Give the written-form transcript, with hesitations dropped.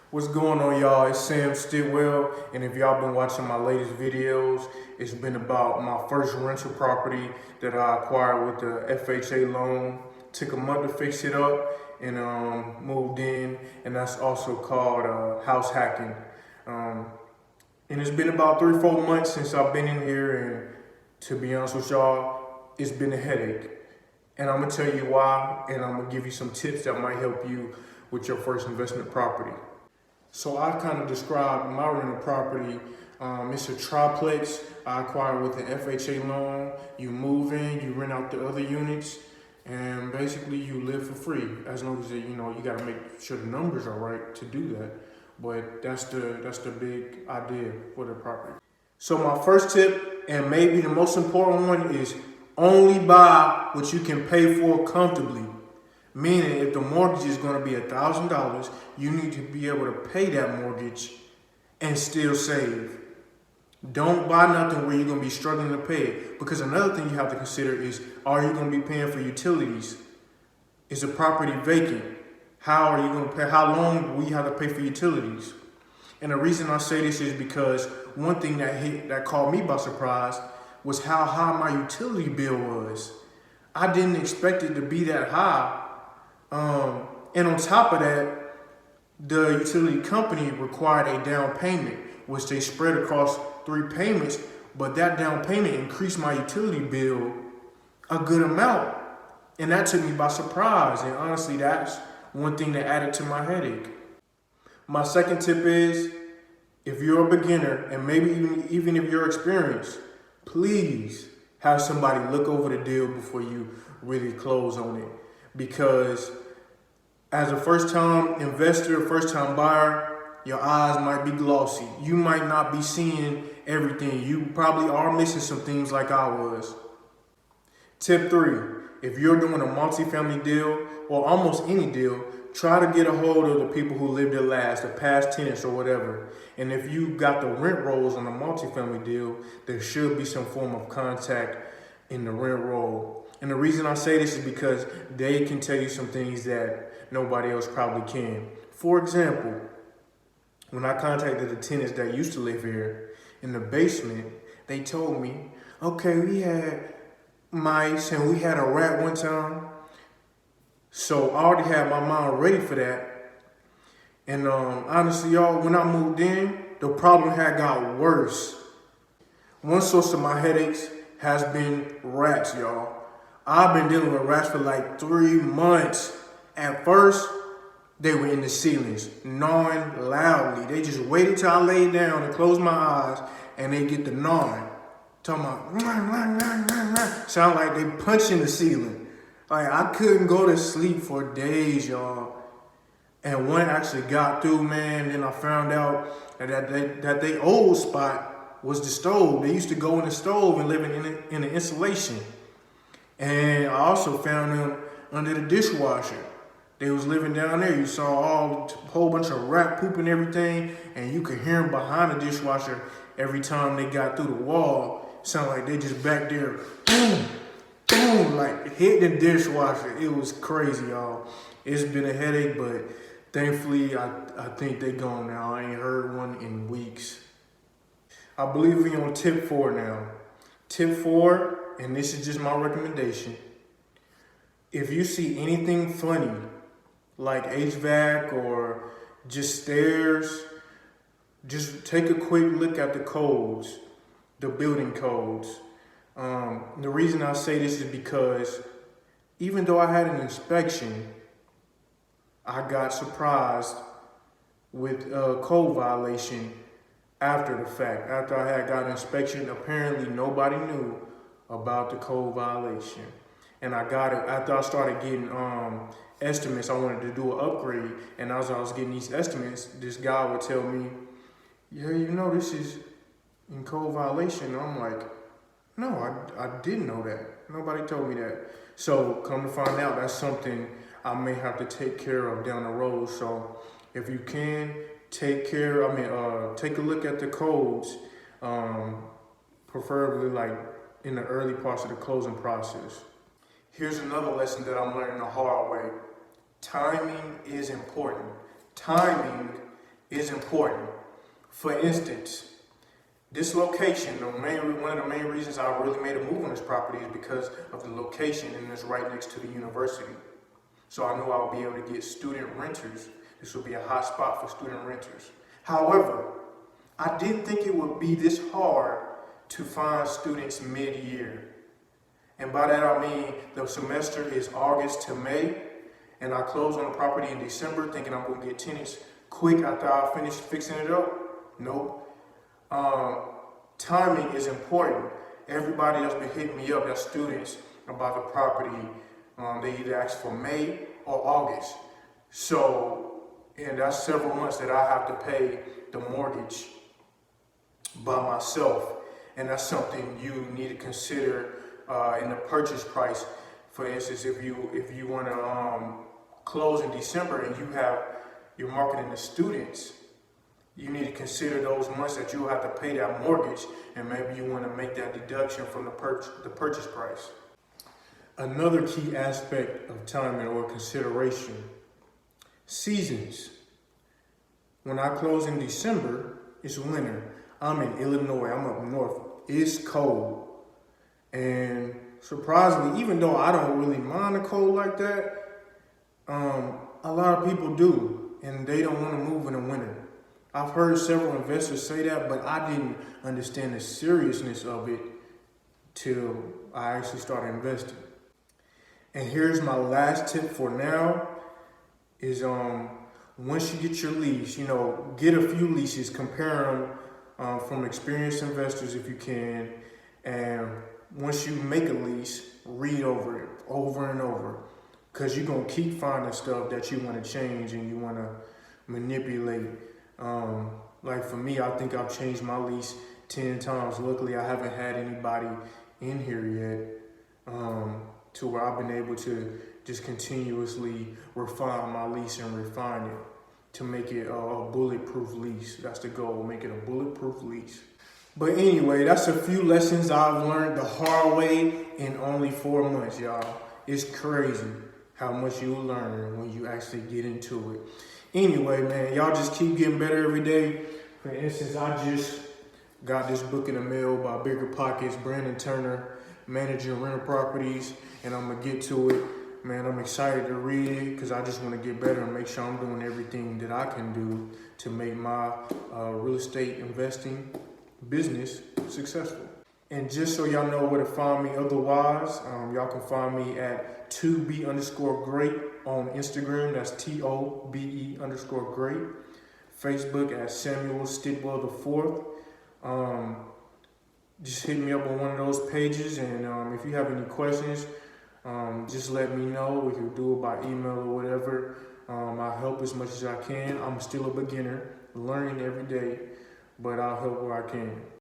What's going on, y'all? It's Sam Stitwell, and if y'all been watching my latest videos, it's been about my first rental property that I acquired with the FHA loan. Took a month to fix it up and moved in, and that's also called house hacking. And it's been about 3-4 months since I've been in here, and to be honest with y'all, it's been a headache. And I'm gonna tell you why, and I'm gonna give you some tips that might help you with your first investment property. So I kind of described my rental property. It's a triplex I acquired with an FHA loan. You move in, you rent out the other units, and basically you live for free. As long as you got to make sure the numbers are right to do that. But that's the big idea for the property. So my first tip, and maybe the most important one, is only buy what you can pay for comfortably. Meaning, if the mortgage is going to be $1,000, you need to be able to pay that mortgage and still save. Don't buy nothing where you're going to be struggling to pay it. Because another thing you have to consider is, are you going to be paying for utilities? Is the property vacant? How are you going to pay? How long will you have to pay for utilities? And the reason I say this is because one thing that caught me by surprise was how high my utility bill was. I didn't expect it to be that high. And on top of that, the utility company required a down payment, which they spread across 3 payments, but that down payment increased my utility bill a good amount. And that took me by surprise. And honestly, that's one thing that added to my headache. My second tip is, if you're a beginner, and maybe even if you're experienced, please have somebody look over the deal before you really close on it. Because as a first-time investor, first-time buyer, your eyes might be glossy. You might not be seeing everything. You probably are missing some things like I was. Tip 3, if you're doing a multifamily deal or almost any deal, try to get a hold of the people who lived there last, the past tenants or whatever. And if you got the rent rolls on a multifamily deal, there should be some form of contact in the rent roll. And the reason I say this is because they can tell you some things that nobody else probably can. For example, when I contacted the tenants that used to live here in the basement, they told me, okay, we had mice and we had a rat one time. So I already had my mind ready for that. And honestly, y'all, when I moved in, the problem had got worse. One source of my headaches has been rats, y'all. I've been dealing with rats for like 3 months. At first, they were in the ceilings, gnawing loudly. They just waited till I laid down and closed my eyes, and they get the gnawing. Talking about, sound like they punching the ceiling. Like, I couldn't go to sleep for days, y'all. And one actually got through, man. Then I found out that they old spot was the stove. They used to go in the stove and live in the insulation. And I also found them under the dishwasher. They was living down there. You saw a whole bunch of rat poop and everything, and you could hear them behind the dishwasher every time they got through the wall. Sound like they just back there, boom, boom, like hitting the dishwasher. It was crazy, y'all. It's been a headache, but thankfully, I think they gone now. I ain't heard one in weeks. I believe we on tip 4 now. Tip 4, and this is just my recommendation. If you see anything funny, like HVAC or just stairs, just take a quick look at the codes, the building codes. The reason I say this is because even though I had an inspection, I got surprised with a code violation after the fact. After I had got an inspection, apparently nobody knew about the code violation. And I got it after I started getting estimates. I wanted to do an upgrade, and as I was getting these estimates, this guy would tell me, yeah, this is in code violation. And I'm like, no, I didn't know that. Nobody told me that. So come to find out, that's something I may have to take care of down the road. So if you can, take a look at the codes, preferably like in the early parts of the closing process. Here's another lesson that I'm learning the hard way. Timing is important. Timing is important. For instance, this location, one of the main reasons I really made a move on this property is because of the location, and it's right next to the university. So I knew I would be able to get student renters. This would be a hot spot for student renters. However, I didn't think it would be this hard to find students mid-year. And by that I mean the semester is August to May, and I closed on the property in December thinking I'm going to get tenants quick after I finish fixing it up. Nope. Timing is important. Everybody that's been hitting me up, that's students, about the property, they either ask for May or August. So, and that's several months that I have to pay the mortgage by myself. And that's something you need to consider in the purchase price. For instance, if you want to close in December and you're marketing to students, you need to consider those months that you'll have to pay that mortgage, and maybe you want to make that deduction from the purchase price. Another key aspect of timing or consideration, seasons. When I close in December, it's winter. I'm in Illinois, I'm up north. It's cold. And surprisingly, even though I don't really mind the cold like that, a lot of people do, and they don't want to move in the winter. I've heard several investors say that, but I didn't understand the seriousness of it till I actually started investing. And here's my last tip for now is once you get your lease, get a few leases, compare them from experienced investors if you can, and once you make a lease, read over it over and over, because you're going to keep finding stuff that you want to change and you want to manipulate. Like for me, I think I've changed my lease 10 times. Luckily, I haven't had anybody in here yet to where I've been able to just continuously refine my lease and refine it to make it a bulletproof lease. That's the goal, make it a bulletproof lease. But anyway, that's a few lessons I've learned the hard way in only 4 months, y'all. It's crazy how much you learn when you actually get into it. Anyway, man, y'all just keep getting better every day. For instance, I just got this book in the mail by Bigger Pockets, Brandon Turner, Managing Rental Properties, and I'm going to get to it. Man, I'm excited to read it because I just want to get better and make sure I'm doing everything that I can do to make my real estate investing business successful. And just so y'all know where to find me otherwise, y'all can find me at 2B_great on Instagram. That's TOBE_great. Facebook at Samuel Stidwell IV. Just hit me up on one of those pages, and if you have any questions, just let me know. We can do it by email or whatever. I'll help as much as I can. I'm still a beginner, learning every day, but I'll help where I can.